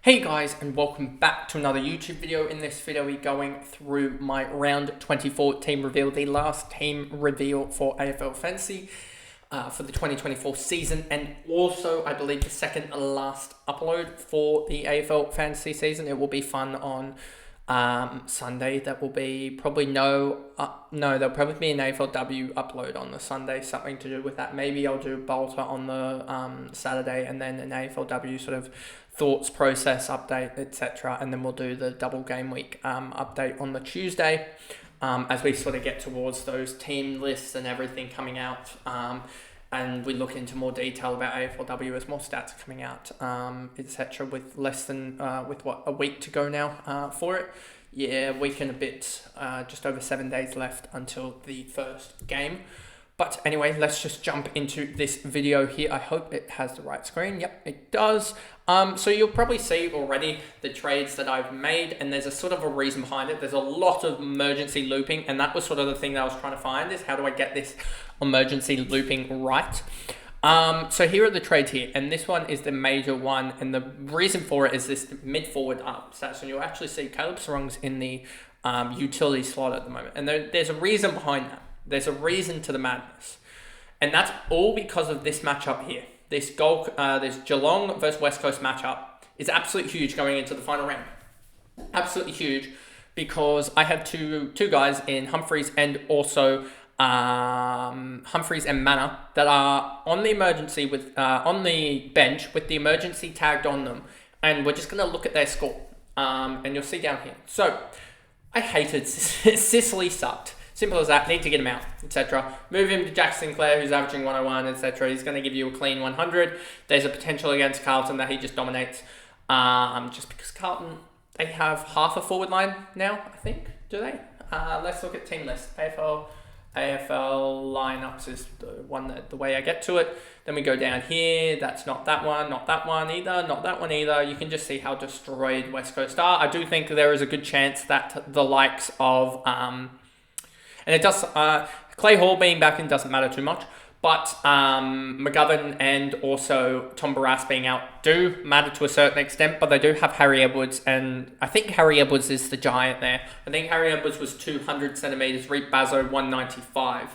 Hey guys, and welcome back to another YouTube video. In this video, we're going through my round 24 team reveal, the last team reveal for AFL Fantasy for the 2024 season, and also, I believe, the second last upload for the AFL Fantasy season. It will be fun on Sunday. That will be probably there'll probably be an AFLW upload on the Sunday, something to do with that. Maybe I'll do Bolter on the Saturday, and then an AFLW sort of thoughts process update, etc. And then we'll do the double game week update on the Tuesday as we sort of get towards those team lists and everything coming out. And we look into more detail about AFLW as more stats are coming out, etc. With less than a week to go now for it. Yeah, week and a bit, just over 7 days left until the first game. But anyway, let's just jump into this video here. I hope it has the right screen. Yep, it does. So you'll probably see already the trades that I've made, and there's a sort of a reason behind it. There's a lot of emergency looping, and that was sort of the thing that I was trying to find, is how do I get this emergency looping right? So here are the trades here, and this one is the major one, and the reason for it is this mid-forward stats, and you'll actually see Caleb Sarong's in the utility slot at the moment, and there's a reason behind that. There's a reason to the madness, and that's all because of this matchup here. This Geelong versus West Coast matchup is absolutely huge going into the final round. Absolutely huge, because I have two guys in Humphreys and also Humphreys and Manor that are on the emergency on the bench with the emergency tagged on them, and we're just going to look at their score, and you'll see down here. So I hated Sicily sucked. Simple as that. Need to get him out, etc. Move him to Jack Sinclair, who's averaging 101, etc. He's going to give you a clean 100. There's a potential against Carlton that he just dominates. Just because Carlton, they have half a forward line now, I think. Do they? Let's look at team list. AFL lineups is the way I get to it. Then we go down here. That's not that one either. Not that one either. You can just see how destroyed West Coast are. I do think there is a good chance that the likes of and it does, Clay Hall being back in doesn't matter too much, but McGovern and also Tom Barras being out do matter to a certain extent, but they do have Harry Edwards, and I think Harry Edwards is the giant there. I think Harry Edwards was 200 centimetres, Reep Bazzo 195,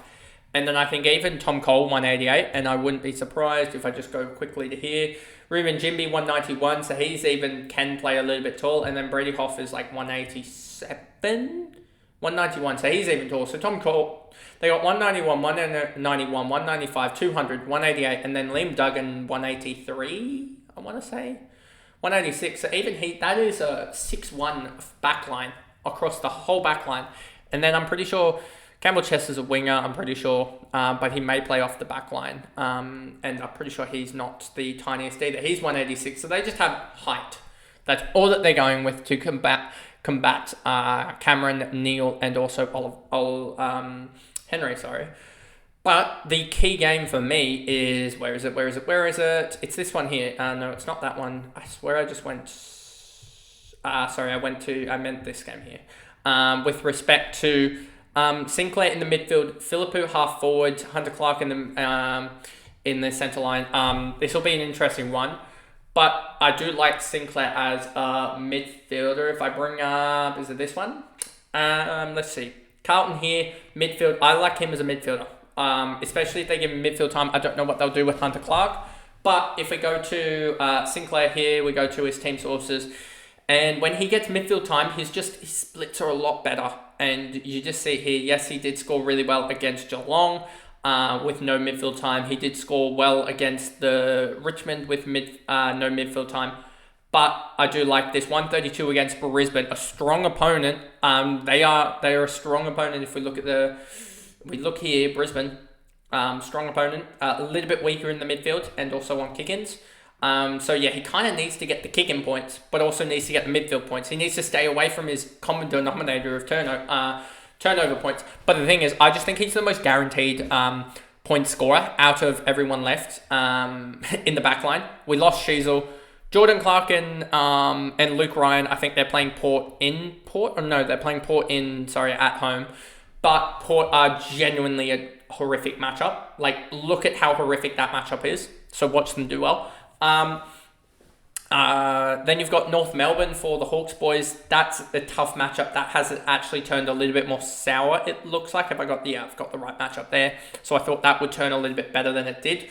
and then I think even Tom Cole 188, and I wouldn't be surprised if I just go quickly to here. Ruben Jimby 191, so he's even can play a little bit tall, and then Brady Hoff is like 187? 191, so he's even tall. So Tom Cole, they got 191, 191, 195, 200, 188, and then Liam Duggan 183, I want to say. 186, so even that is a 6-1 backline across the whole backline. And then I'm pretty sure Campbell Chess is a winger, I'm pretty sure, but he may play off the backline. And I'm pretty sure he's not the tiniest either. He's 186, so they just have height. That's all that they're going with to combat Cameron, Neal, and also Henry, sorry. But the key game for me is, where is it? It's this one here. No, it's not that one. I swear I just went, I meant this game here. With respect to Sinclair in the midfield, Philippou half forward, Hunter Clark in the centre line. This will be an interesting one. But I do like Sinclair as a midfielder. If I bring up, is it this one? Let's see. Carlton here, midfield. I like him as a midfielder, especially if they give him midfield time. I don't know what they'll do with Hunter Clark. But if we go to Sinclair here, we go to his team sources. And when he gets midfield time, his splits are a lot better. And you just see here, yes, he did score really well against Geelong. With no midfield time. He did score well against the Richmond with no midfield time. But I do like this 132 against Brisbane, a strong opponent. They are a strong opponent. If we look here, Brisbane, strong opponent, a little bit weaker in the midfield and also on kick-ins. So yeah, he kind of needs to get the kick-in points, but also needs to get the midfield points. He needs to stay away from his common denominator of turnover points. But the thing is, I just think he's the most guaranteed point scorer out of everyone left in the back line. We lost Sheasel. Jordan Clark and Luke Ryan, I think they're playing they're playing Port at home. But Port are genuinely a horrific matchup. Like, look at how horrific that matchup is. So watch them do well. Then you've got North Melbourne for the Hawks boys. That's a tough matchup. That has actually turned a little bit more sour, it looks like. I've got the right matchup there. So I thought that would turn a little bit better than it did.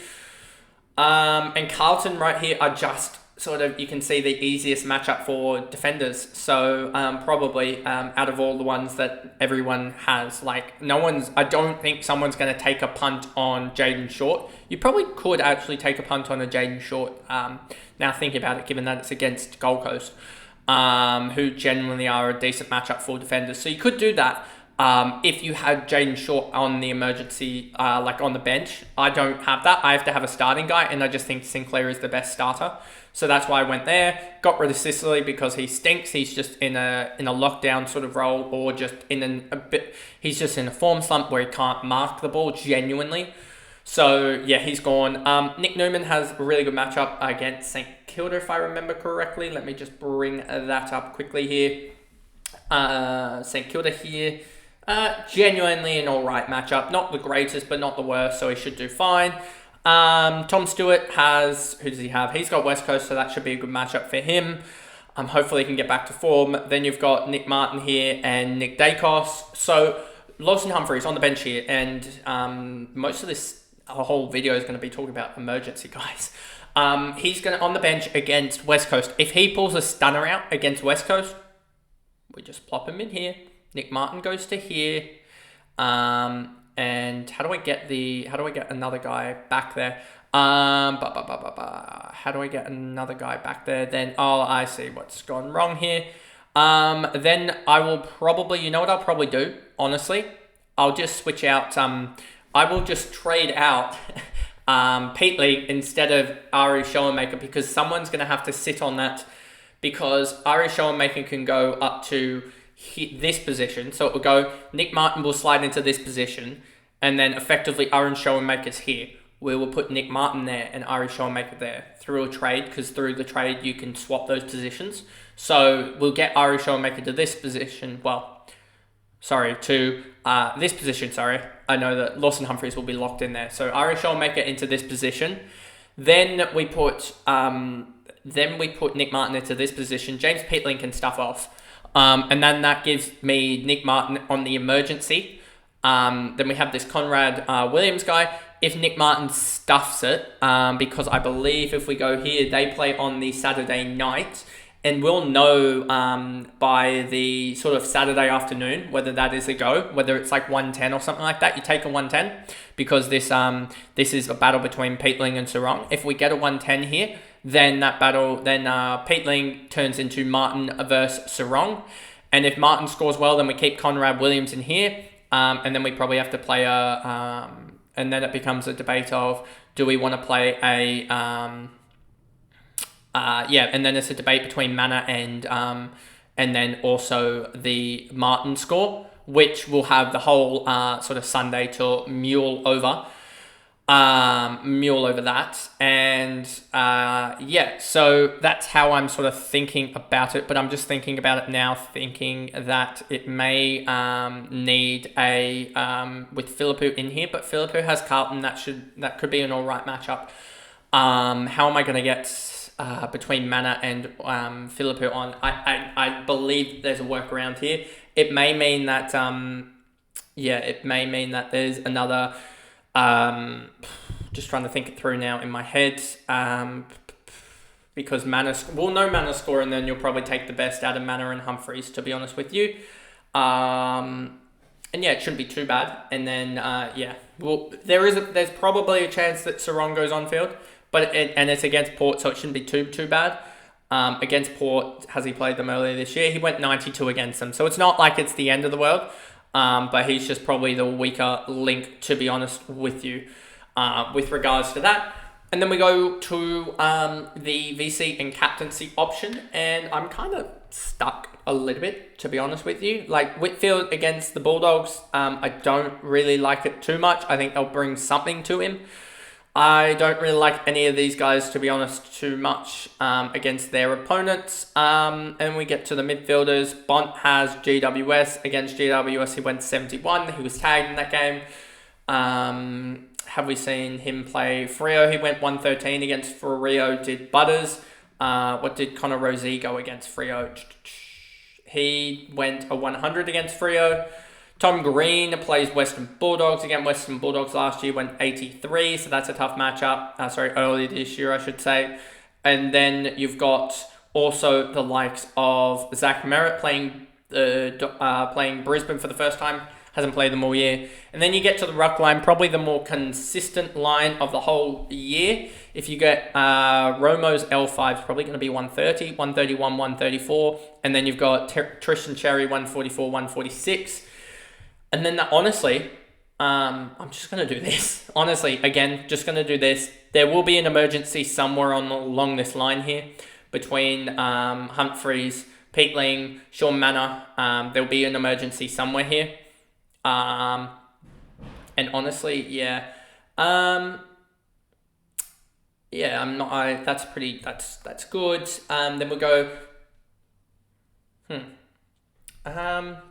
And Carlton right here are just sort of, you can see the easiest matchup for defenders. So probably out of all the ones that everyone has, like I don't think someone's going to take a punt on Jaden Short. You probably could actually take a punt on a Jaden Short, now thinking about it, given that it's against Gold Coast, who genuinely are a decent matchup for defenders. So you could do that. If you had Jaden Short on the emergency, like on the bench. I don't have that. I have to have a starting guy, and I just think Sinclair is the best starter. So that's why I went there. Got rid of Sicily because he stinks. He's just in a lockdown sort of role, or just he's just in a form slump where he can't mark the ball genuinely. So yeah, he's gone. Nick Newman has a really good matchup against St Kilda, if I remember correctly. Let me just bring that up quickly here. St Kilda here. Genuinely an alright matchup. Not the greatest, but not the worst, so he should do fine. Tom Stewart who does he have? He's got West Coast, so that should be a good matchup for him. Hopefully he can get back to form. Then you've got Nick Martin here and Nick Dacos. So Lawson Humphries on the bench here, and most of this whole video is going to be talking about emergency guys. He's going to on the bench against West Coast. If he pulls a stunner out against West Coast, we just plop him in here. Nick Martin goes to here. And how do I get another guy back there? How do I get another guy back there? Then, I see what's gone wrong here. Then I will probably, you know what I'll probably do? Honestly, I'll just switch out. I will just trade out Pete Lee instead of Ari Schoenmaker, because someone's going to have to sit on that, because Ari Schoenmaker can go up to this position. So it will go, Nick Martin will slide into this position, and then effectively Aaron Schoenmaker's here. We will put Nick Martin there and Ari Schoenmaker there through a trade, because through the trade you can swap those positions. So we'll get Ari Schoenmaker to this position. This position, I know that Lawson Humphries will be locked in there. So Ari Schoenmaker into this position. Then we put Nick Martin into this position. James Peatling can stuff off. And then that gives me Nick Martin on the emergency. Then we have this Conrad Williams guy. If Nick Martin stuffs it, because I believe if we go here, they play on the Saturday night, and we'll know by the sort of Saturday afternoon whether that is a go, whether it's like 110 or something like that. You take a 110 because this is a battle between Peatling and Sarong. If we get a 110 here, then Peatling turns into Martin versus Sarong. And if Martin scores well, then we keep Conrad Williams in here. And then we probably have to play and then it becomes a debate of, do we want to play and then it's a debate between Mana and then also the Martin score, which will have the whole sort of Sunday to mule over that. And so that's how I'm sort of thinking about it, but I'm just thinking about it now, thinking that it may need a with Philippou in here, but Philippou has Carlton. That could be an alright matchup. How am I going to get between Mana and Philippou on? I believe there's a workaround here. It may mean that there's another. Just trying to think it through now in my head. Because Mana score, and then you'll probably take the best out of Mana and Humphries, to be honest with you. And it shouldn't be too bad. And then there's probably a chance that Sarong goes on field, but it's against Port, so it shouldn't be too bad. Against Port, has he played them earlier this year? He went 92 against them, so it's not like it's the end of the world. But he's just probably the weaker link, to be honest with you, with regards to that. And then we go to the VC and captaincy option, and I'm kind of stuck a little bit, to be honest with you. Like Whitfield against the Bulldogs, I don't really like it too much. I think they'll bring something to him. I don't really like any of these guys, to be honest, too much against their opponents. And we get to the midfielders. Bont has GWS. Against GWS, he went 71. He was tagged in that game. Have we seen him play Freo? He went 113 against Freo, did Butters. What did Connor Rosey go against Freo? He went a 100 against Freo. Tom Green plays Western Bulldogs. Again, Western Bulldogs last year went 83, so that's a tough matchup. Early this year, I should say. And then you've got also the likes of Zach Merritt playing Brisbane for the first time. Hasn't played them all year. And then you get to the ruck line, probably the more consistent line of the whole year. If you get Romo's L5 is probably going to be 130, 131, 134. And then you've got Tristan Cherry, 144, 146. And then honestly, I'm just going to do this. Honestly, again, just going to do this. There will be an emergency somewhere along this line here between Humphreys, Peatling, Sean Manor. There'll be an emergency somewhere here. And honestly, yeah. That's good. Then we'll go,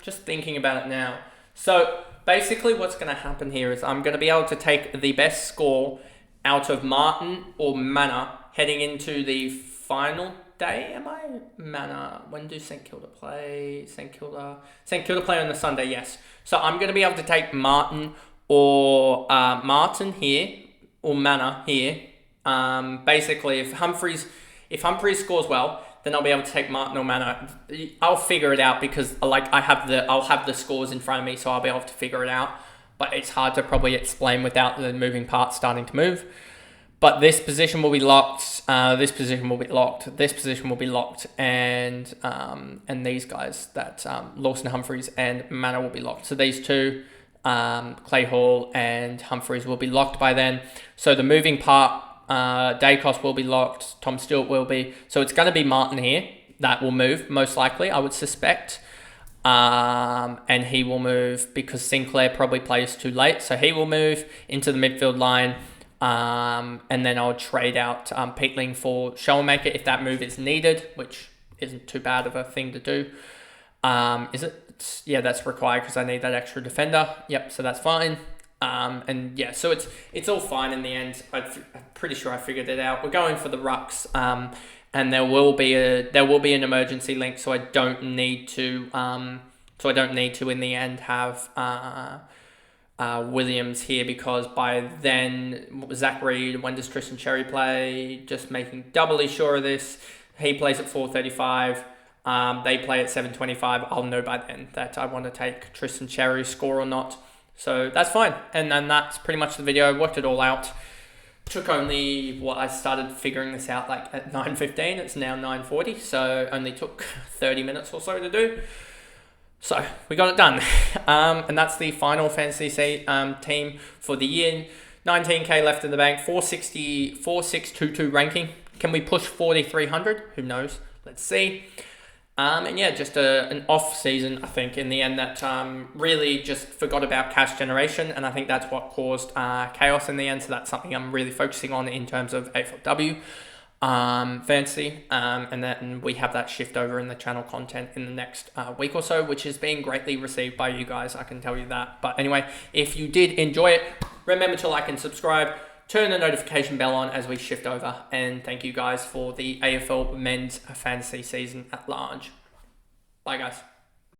just thinking about it now. So basically what's going to happen here is I'm going to be able to take the best score out of Martin or Manor heading into the final day. Am I Manor? When do St Kilda play? St Kilda play on the Sunday, yes. So I'm going to be able to take Martin or here or Manor here. Basically, if Humphreys scores well, then I'll be able to take Martin or Manor. I'll figure it out because I'll have the scores in front of me, so I'll be able to figure it out. But it's hard to probably explain without the moving parts starting to move. But this position will be locked. This position will be locked. This position will be locked, and these guys that Lawson, Humphreys, and Manor will be locked. So these two, Clay Hall and Humphreys, will be locked by then. So the moving part, Dacos will be locked. Tom Stewart will be. So it's going to be Martin here that will move most likely, I would suspect. And he will move because Sinclair probably plays too late, so he will move into the midfield line. And then I'll trade out Peatling for Showmaker if that move is needed, which isn't too bad of a thing to do. Is it? Yeah, that's required because I need that extra defender. Yep, so that's fine. And yeah, so it's all fine in the end. I'm pretty sure I figured it out. We're going for the rucks, and there will be an emergency link, so I don't need to in the end have Williams here, because by then Zach Reid, when does Tristan Cherry play? Just making doubly sure of this. He plays at 4:35. They play at 7:25. I'll know by then that I want to take Tristan Cherry's score or not. So that's fine. And then that's pretty much the video. I worked it all out. Took only, I started figuring this out like at 9:15. It's now 9:40. So only took 30 minutes or so to do. So we got it done. And that's the final fantasy team for the year. 19k left in the bank. 4622 ranking. Can we push 4,300? Who knows? Let's see. And yeah, just an off season, I think, in the end, that really just forgot about cash generation. And I think that's what caused chaos in the end. So that's something I'm really focusing on in terms of AFLW fantasy. And then we have that shift over in the channel content in the next week or so, which is being greatly received by you guys. I can tell you that. But anyway, if you did enjoy it, remember to like and subscribe. Turn the notification bell on as we shift over, and thank you guys for the AFL men's fantasy season at large. Bye guys.